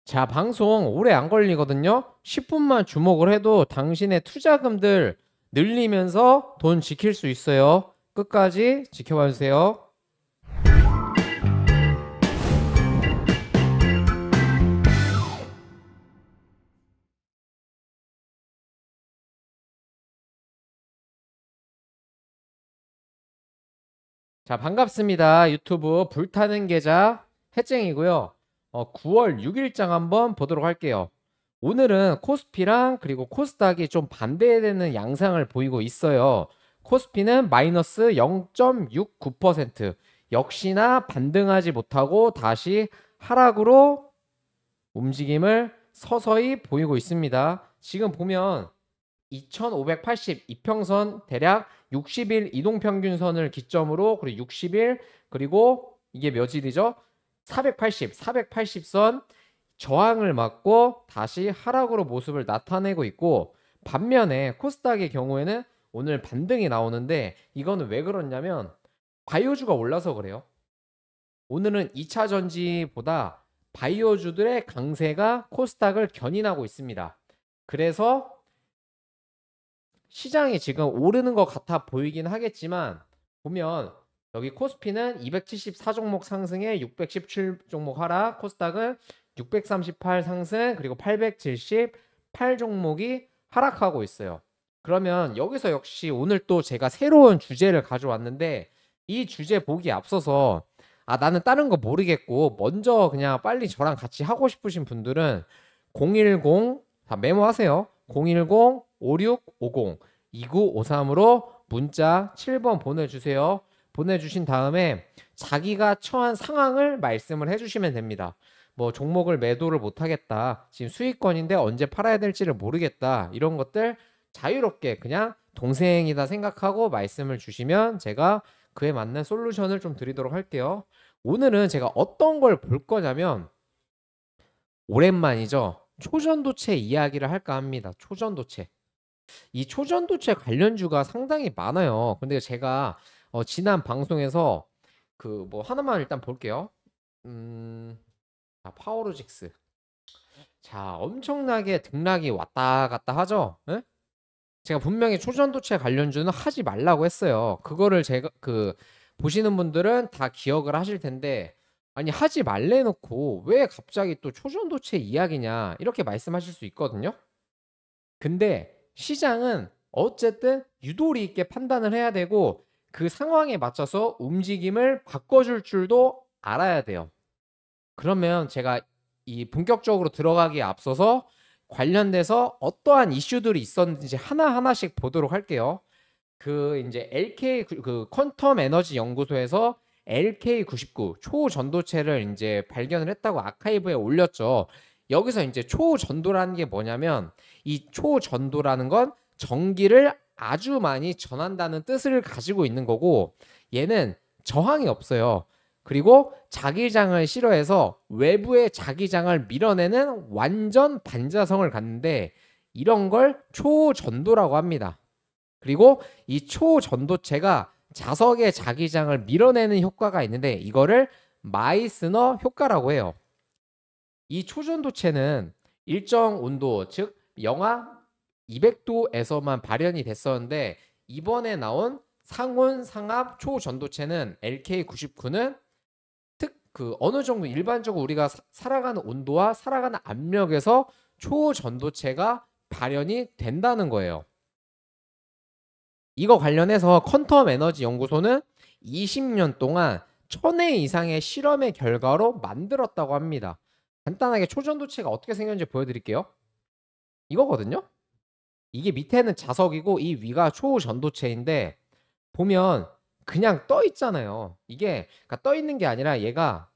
자, 방송 오래 안 걸리거든요. 10분만 주목을 해도 당신의 투자금들 늘리면서 돈 지킬 수 있어요. 끝까지 지켜봐 주세요. 자, 반갑습니다. 유튜브 불타는 계좌 해쟁이고요. 9월 6일장 한번 보도록 할게요. 오늘은 코스피랑 그리고 코스닥이 좀 반대되는 양상을 보이고 있어요. 코스피는 마이너스 0.69%, 역시나 반등하지 못하고 다시 하락으로 움직임을 서서히 보이고 있습니다. 지금 보면 2580 이평선 대략 60일 이동평균선을 기점으로, 그리고 60일, 그리고 이게 몇 일이죠? 480선 저항을 맞고 다시 하락으로 모습을 나타내고 있고, 반면에 코스닥의 경우에는 오늘 반등이 나오는데, 이거는 왜 그렇냐면 바이오주가 올라서 그래요. 오늘은 2차 전지보다 바이오주들의 강세가 코스닥을 견인하고 있습니다. 그래서 시장이 지금 오르는 것 같아 보이긴 하겠지만, 보면 여기 코스피는 274종목 상승에 617종목 하락, 코스닥은 638 상승, 그리고 878종목이 하락하고 있어요. 그러면 여기서 역시 오늘 또 제가 새로운 주제를 가져왔는데, 이 주제 보기 앞서서 나는 다른 거 모르겠고 먼저 그냥 빨리 저랑 같이 하고 싶으신 분들은 010, 다 메모하세요. 010-5650-2953으로 문자 7번 보내주세요. 보내주신 다음에 자기가 처한 상황을 말씀을 해주시면 됩니다. 뭐 종목을 매도를 못하겠다, 지금 수익권인데 언제 팔아야 될지를 모르겠다, 이런 것들 자유롭게 그냥 동생이다 생각하고 말씀을 주시면 제가 그에 맞는 솔루션을 좀 드리도록 할게요. 오늘은 제가 어떤 걸 볼 거냐면, 오랜만이죠. 초전도체 이야기를 할까 합니다. 초전도체. 이 초전도체 관련주가 상당히 많아요. 근데 제가 지난 방송에서 그 뭐 하나만 일단 볼게요. 파워로직스. 자, 엄청나게 등락이 왔다 갔다 하죠. 예? 제가 분명히 초전도체 관련주는 하지 말라고 했어요. 그거를 제가 보시는 분들은 다 기억을 하실 텐데, 아니 하지 말래 놓고 왜 갑자기 또 초전도체 이야기냐, 이렇게 말씀하실 수 있거든요. 근데 시장은 어쨌든 유도리 있게 판단을 해야 되고, 그 상황에 맞춰서 움직임을 바꿔줄 줄도 알아야 돼요. 그러면 제가 이 본격적으로 들어가기에 앞서서 관련돼서 어떠한 이슈들이 있었는지 하나하나씩 보도록 할게요. 그 이제 LK 그 퀀텀 에너지 연구소에서 LK99 초전도체를 이제 발견을 했다고 아카이브에 올렸죠. 여기서 이제 초전도라는 게 뭐냐면, 이 초전도라는 건 전기를 아주 많이 전한다는 뜻을 가지고 있는 거고, 얘는 저항이 없어요. 그리고 자기장을 싫어해서 외부의 자기장을 밀어내는 완전 반자성을 갖는데, 이런 걸 초전도라고 합니다. 그리고 이 초전도체가 자석의 자기장을 밀어내는 효과가 있는데, 이거를 마이스너 효과라고 해요. 이 초전도체는 일정 온도, 즉 영하 200도에서만 발현이 됐었는데, 이번에 나온 상온 상압 초전도체는 LK99는 어느 정도 일반적으로 우리가 살아가는 온도와 살아가는 압력에서 초전도체가 발현이 된다는 거예요. 이거 관련해서 퀀텀 에너지 연구소는 20년 동안 1000회 이상의 실험의 결과로 만들었다고 합니다. 간단하게 초전도체가 어떻게 생겼는지 보여드릴게요. 이거거든요. 이게 밑에는 자석이고 이 위가 초전도체인데, 보면 그냥 떠 있잖아요. 이게 그러니까 떠 있는 게 아니라, 얘가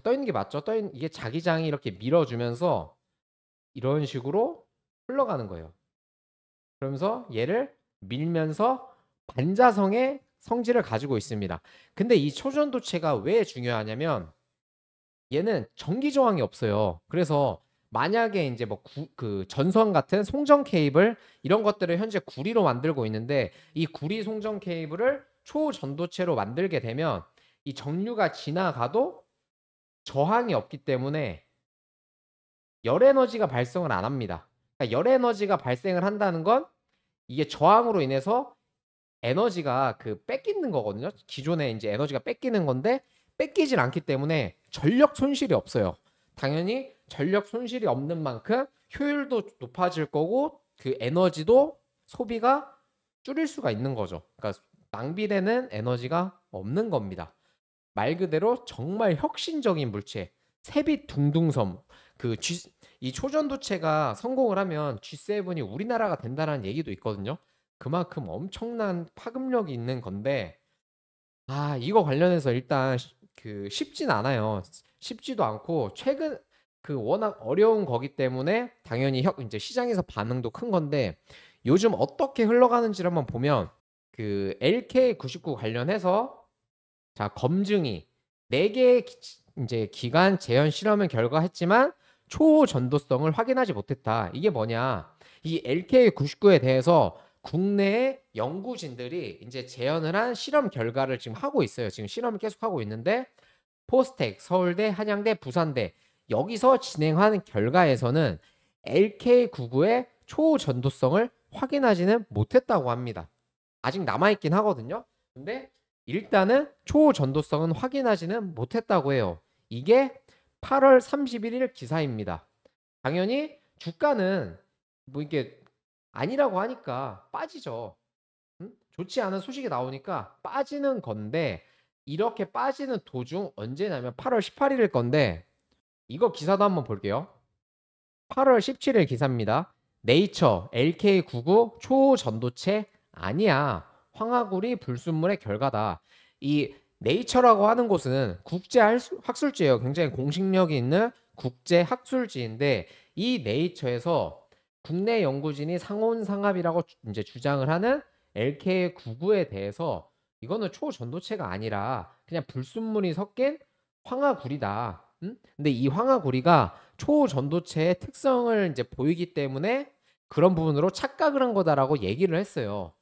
떠 있는 게 맞죠? 이게 자기장이 이렇게 밀어주면서 이런 식으로 흘러가는 거예요. 그러면서 얘를 밀면서 반자성의 성질을 가지고 있습니다. 근데 이 초전도체가 왜 중요하냐면, 얘는 전기 저항이 없어요. 그래서 만약에 이제 뭐 그 전선 같은 송전 케이블, 이런 것들을 현재 구리로 만들고 있는데, 이 구리 송전 케이블을 초전도체로 만들게 되면 이 전류가 지나가도 저항이 없기 때문에 열 에너지가 발생을 안 합니다. 그러니까 열 에너지가 발생을 한다는 건 이게 저항으로 인해서 에너지가 그 뺏기는 거거든요. 기존에 이제 에너지가 뺏기는 건데 뺏기질 않기 때문에 전력 손실이 없어요. 당연히 전력 손실이 없는 만큼 효율도 높아질 거고 그 에너지도 소비가 줄일 수가 있는 거죠. 그러니까 낭비되는 에너지가 없는 겁니다. 말 그대로 정말 혁신적인 물체. 세빛 둥둥섬. 이 초전도체가 성공을 하면 G7이 우리나라가 된다는 얘기도 있거든요. 그만큼 엄청난 파급력이 있는 건데 이거 관련해서 일단 쉽진 않아요. 쉽지도 않고 최근 워낙 어려운 거기 때문에 당연히 이제 시장에서 반응도 큰 건데 요즘 어떻게 흘러가는지를 한번 보면 LK99 관련해서 자, 검증이 4개의 이제 기간 재현 실험을 결과했지만 초전도성을 확인하지 못했다. 이게 뭐냐? 이 LK99에 대해서 국내의 연구진들이 이제 재현을 한 실험 결과를 지금 하고 있어요. 지금 실험을 계속 하고 있는데 포스텍, 서울대, 한양대, 부산대 여기서 진행한 결과에서는 LK99의 초전도성을 확인하지는 못했다고 합니다. 아직 남아있긴 하거든요. 근데 일단은 초전도성은 확인하지는 못했다고 해요. 이게 8월 31일 기사입니다. 당연히 주가는 뭐 이게 아니라고 하니까 빠지죠. 좋지 않은 소식이 나오니까 빠지는 건데 이렇게 빠지는 도중 언제냐면 8월 18일일 건데 이거 기사도 한번 볼게요. 8월 17일 기사입니다. 네이처 LK99 초전도체 아니야. 황화구리 불순물의 결과다. 이 네이처라고 하는 곳은 국제 학술지예요. 굉장히 공식력이 있는 국제 학술지인데 이 네이처에서 국내 연구진이 상온상합이라고 이제 주장을 하는 LK99에 대해서 이거는 초전도체가 아니라 그냥 불순물이 섞인 황화구리다. 근데 이 황화구리가 초전도체의 특성을 이제 보이기 때문에 그런 부분으로 착각을 한 거다라고 얘기를 했어요.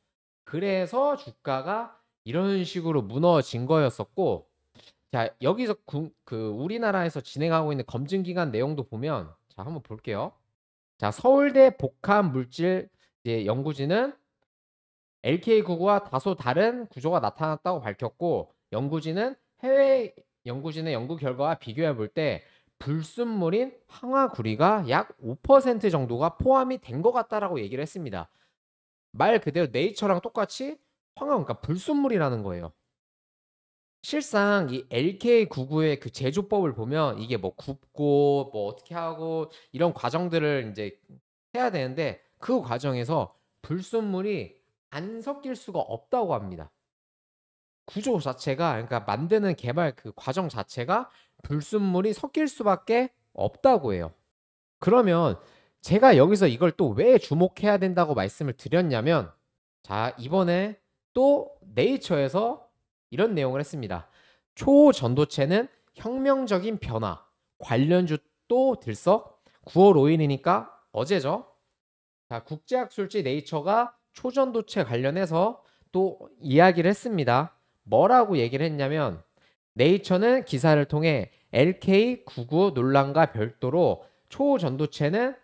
그래서 주가가 이런 식으로 무너진 거였었고, 자, 여기서 우리나라에서 진행하고 있는 검증 기간 내용도 보면, 자, 한번 볼게요. 자, 서울대 복합물질 이제 연구진은 LK99와 다소 다른 구조가 나타났다고 밝혔고, 연구진은 해외 연구진의 연구 결과와 비교해 볼 때 불순물인 황화구리가 약 5% 정도가 포함이 된 것 같다라고 얘기를 했습니다. 말 그대로 네이처랑 똑같이 그러니까 불순물이라는 거예요. 실상 이 LK99의 그 제조법을 보면 이게 뭐 굽고 뭐 어떻게 하고 이런 과정들을 이제 해야 되는데 그 과정에서 불순물이 안 섞일 수가 없다고 합니다. 구조 자체가 그러니까 만드는 개발 그 과정 자체가 불순물이 섞일 수밖에 없다고 해요. 그러면 제가 여기서 이걸 또 왜 주목해야 된다고 말씀을 드렸냐면 자, 이번에 또 네이처에서 이런 내용을 했습니다. 초전도체는 혁명적인 변화. 관련주 또 들썩 9월 5일이니까 어제죠. 자, 국제학술지 네이처가 초전도체 관련해서 또 이야기를 했습니다. 뭐라고 얘기를 했냐면 네이처는 기사를 통해 LK99 논란과 별도로 초전도체는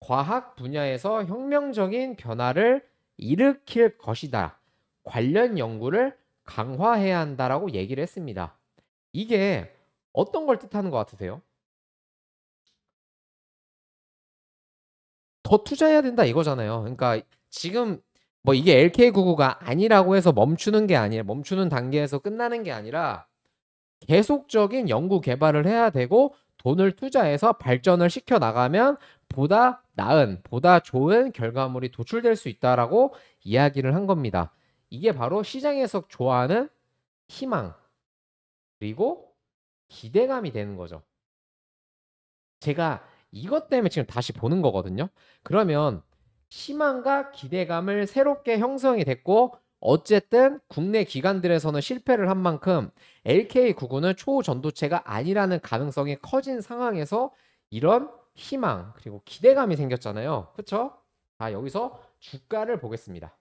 과학 분야에서 혁명적인 변화를 일으킬 것이다. 관련 연구를 강화해야 한다라고 얘기를 했습니다. 이게 어떤 걸 뜻하는 것 같으세요? 더 투자해야 된다 이거잖아요. 그러니까 지금 뭐 이게 LK99가 아니라고 해서 멈추는 게 아니라 멈추는 단계에서 끝나는 게 아니라 계속적인 연구 개발을 해야 되고 돈을 투자해서 발전을 시켜 나가면 보다 나은, 보다 좋은 결과물이 도출될 수 있다라고 이야기를 한 겁니다. 이게 바로 시장에서 좋아하는 희망 그리고 기대감이 되는 거죠. 제가 이것 때문에 지금 다시 보는 거거든요. 그러면 희망과 기대감을 새롭게 형성이 됐고 어쨌든 국내 기관들에서는 실패를 한 만큼 LK99는 초전도체가 아니라는 가능성이 커진 상황에서 이런 희망 그리고 기대감이 생겼잖아요. 그렇죠? 자, 여기서 주가를 보겠습니다.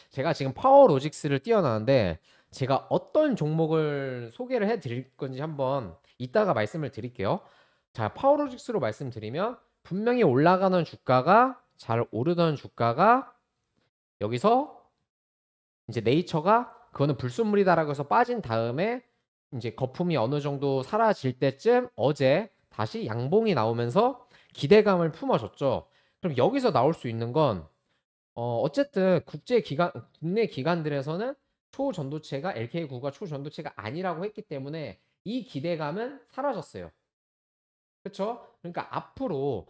제가 지금 파워로직스를 띄워놨는데 제가 어떤 종목을 소개를 해드릴 건지 한번 이따가 말씀을 드릴게요. 자, 파워로직스로 말씀드리면 분명히 올라가는 주가가 잘 오르던 주가가 여기서 이제 네이처가 그거는 불순물이다라고 해서 빠진 다음에 이제 거품이 어느 정도 사라질 때쯤 어제 다시 양봉이 나오면서 기대감을 품어줬죠. 그럼 여기서 나올 수 있는 건 어쨌든 국내 기관들에서는 초전도체가 LK9가 초전도체가 아니라고 했기 때문에 이 기대감은 사라졌어요. 그쵸? 그러니까 앞으로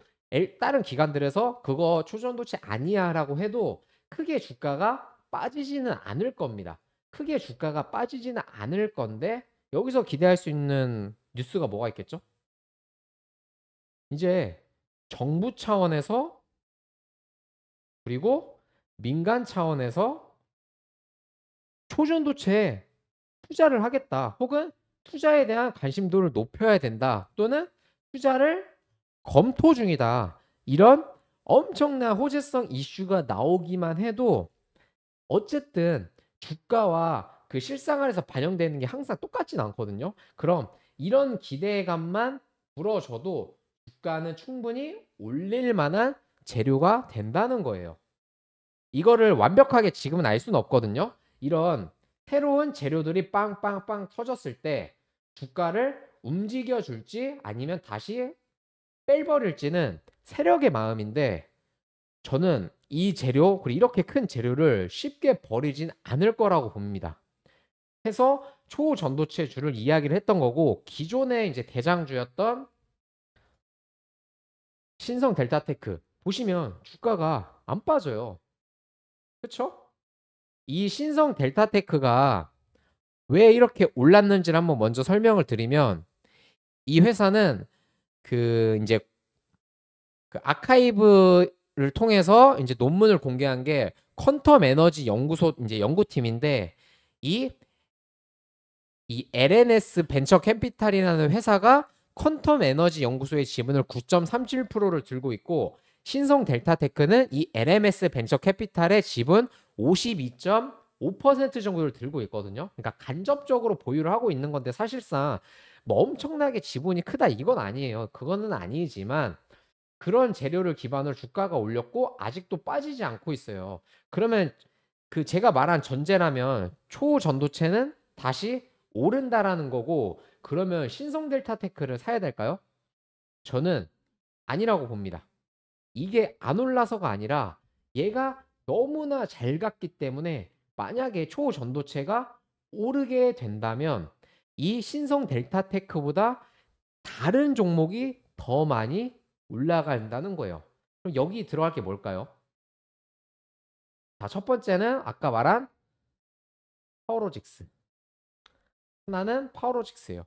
다른 기관들에서 그거 초전도체 아니야라고 해도 크게 주가가 빠지지는 않을 겁니다. 크게 주가가 빠지지는 않을 건데 여기서 기대할 수 있는 뉴스가 뭐가 있겠죠? 이제 정부 차원에서 그리고 민간 차원에서 초전도체에 투자를 하겠다. 혹은 투자에 대한 관심도를 높여야 된다. 또는 투자를 검토 중이다. 이런 엄청난 호재성 이슈가 나오기만 해도 어쨌든 주가와 그 실생활에서 반영되는 게 항상 똑같진 않거든요. 그럼 이런 기대감만 불어줘도 주가는 충분히 올릴 만한 재료가 된다는 거예요. 이거를 완벽하게 지금은 알 수는 없거든요. 이런 새로운 재료들이 빵빵빵 터졌을 때 주가를 움직여 줄지 아니면 다시 빼버릴지는 세력의 마음인데 저는 이 재료 그리고 이렇게 큰 재료를 쉽게 버리진 않을 거라고 봅니다. 해서 초전도체주를 이야기를 했던 거고 기존의 이제 대장주였던 신성 델타테크 보시면 주가가 안 빠져요. 그쵸? 이 신성 델타테크가 왜 이렇게 올랐는지를 한번 먼저 설명을 드리면 이 회사는 그 이제 그 아카이브를 통해서 이제 논문을 공개한 게 퀀텀 에너지 연구소 이제 연구팀인데 이 LNS 벤처 캐피탈이라는 회사가 퀀텀 에너지 연구소의 지분을 9.37%를 들고 있고 신성 델타테크는 이 LMS 벤처 캐피탈의 지분 52.5% 정도를 들고 있거든요. 그러니까 간접적으로 보유를 하고 있는 건데 사실상 뭐 엄청나게 지분이 크다 이건 아니에요. 그거는 아니지만 그런 재료를 기반으로 주가가 올렸고 아직도 빠지지 않고 있어요. 그러면 그 제가 말한 전제라면 초전도체는 다시 오른다라는 거고 그러면 신성 델타테크를 사야 될까요? 저는 아니라고 봅니다. 이게 안 올라서가 아니라 얘가 너무나 잘 갔기 때문에 만약에 초전도체가 오르게 된다면 이 신성 델타테크보다 다른 종목이 더 많이 올라간다는 거예요. 그럼 여기 들어갈 게 뭘까요? 자, 첫 번째는 아까 말한 파워로직스. 하나는 파워로직스예요.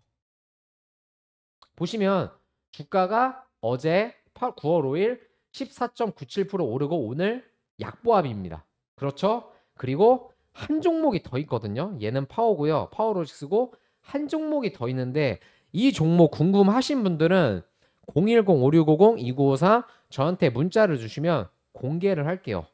보시면 주가가 어제 9월 5일 14.97% 오르고 오늘 약보합입니다. 그렇죠? 그리고 한 종목이 더 있거든요. 얘는 파워고요. 파워로직스고 한 종목이 더 있는데 이 종목 궁금하신 분들은 010-5650-2954 저한테 문자를 주시면 공개를 할게요.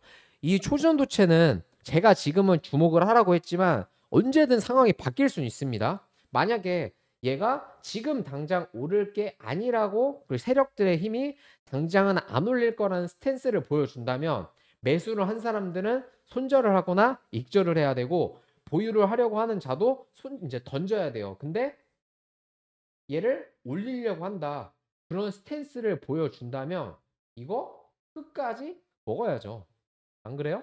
이 초전도체는 제가 지금은 주목을 하라고 했지만 언제든 상황이 바뀔 수 있습니다. 만약에 얘가 지금 당장 오를 게 아니라고 그리고 세력들의 힘이 당장은 안 올릴 거라는 스탠스를 보여준다면 매수를 한 사람들은 손절을 하거나 익절을 해야 되고 보유를 하려고 하는 자도 이제 던져야 돼요. 근데 얘를 올리려고 한다. 그런 스탠스를 보여준다면 이거 끝까지 먹어야죠. 안 그래요?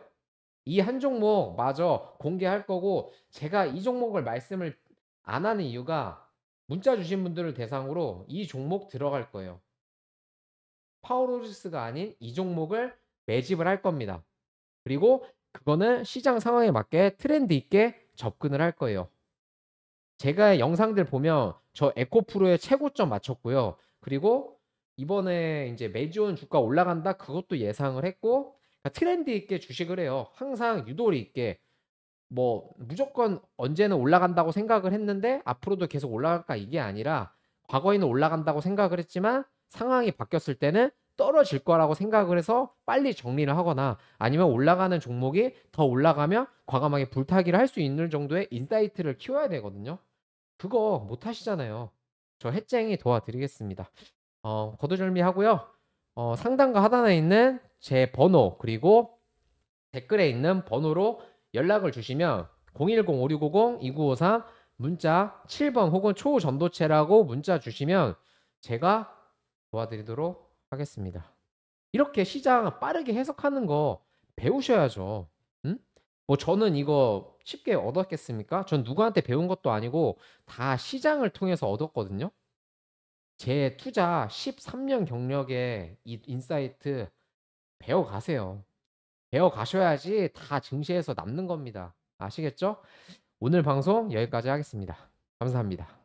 이 한 종목 마저 공개할 거고 제가 이 종목을 말씀을 안 하는 이유가 문자 주신 분들을 대상으로 이 종목 들어갈 거예요. 파워로직스가 아닌 이 종목을 매집을 할 겁니다. 그리고 그거는 시장 상황에 맞게 트렌드 있게 접근을 할 거예요. 제가 영상들 보면 저 에코프로의 최고점 맞췄고요. 그리고 이번에 이제 매지온 주가 올라간다 그것도 예상을 했고 그러니까 트렌드 있게 주식을 해요. 항상 유도리 있게 뭐 무조건 언제는 올라간다고 생각을 했는데 앞으로도 계속 올라갈까 이게 아니라 과거에는 올라간다고 생각을 했지만 상황이 바뀌었을 때는 떨어질 거라고 생각을 해서 빨리 정리를 하거나 아니면 올라가는 종목이 더 올라가면 과감하게 불타기를 할 수 있는 정도의 인사이트를 키워야 되거든요. 그거 못 하시잖아요. 저 해쟁이 도와드리겠습니다. 거두절미하고요. 상단과 하단에 있는 제 번호 그리고 댓글에 있는 번호로 연락을 주시면 010-5650-2953 문자 7번 혹은 초전도체라고 문자 주시면 제가 도와드리도록 하겠습니다. 이렇게 시장 빠르게 해석하는 거 배우셔야죠. 응? 뭐 저는 이거 쉽게 얻었겠습니까? 전 누구한테 배운 것도 아니고 다 시장을 통해서 얻었거든요. 제 투자 13년 경력의 이 인사이트 배워가세요. 배워가셔야지 다 증시에서 남는 겁니다. 아시겠죠? 오늘 방송 여기까지 하겠습니다. 감사합니다.